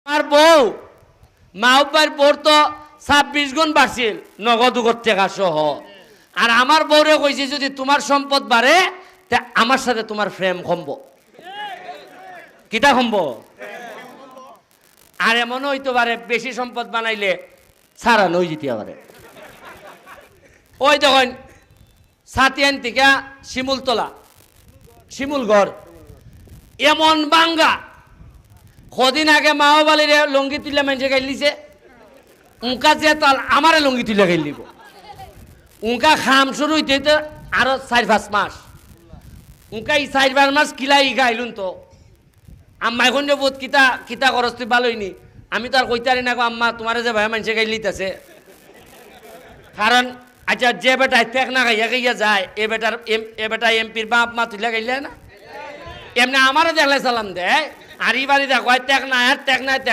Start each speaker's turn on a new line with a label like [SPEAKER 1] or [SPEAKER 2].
[SPEAKER 1] আমার বউ মাহবার বোর তো 26 গুণ বাড়ছিল নগদ টাকা সহ। আর আমার বউরে কইছি যদি তোমার সম্পদ বাড়ে তা আমার সাথে তোমার প্রেম কমব। কিটা কমব? আর এমন হইতে পারে বেশি সম্পদ বানাইলে সারা নই যেতে পারে। ওই দেখেন সাতিয়ান থেকে শিমুলতলা শিমুলগড় এমন বাঙ্গা কদিন আগে মাহবালির লঙ্গি তুলে মানুষে গাইলিছে উনকা যে তাল আমারে লঙ্গি তুলে গাইলিব। উনকা খাম শুরু হইতে তো আরো 4-5 মাস। উনকা এই 4-5 মাস কিলাই গাইলুন তো আম্মা এখন যে বোধ কিতা কিতা খরচ তুই ভালোই নি। আমি তো আর কইতারি না গো আম্মা তোমার যে ভাই মানুষে গাইলিতেছে। কারণ আচ্ছা যে বেটা টেক না গাইয়া গাইয়া যায় এ বেটা এমপির বাপ মা তুলে গাইলে না এমনি আমারও দেখলে সালাম দেয়। আর এই বাড়ি দেখো টেক না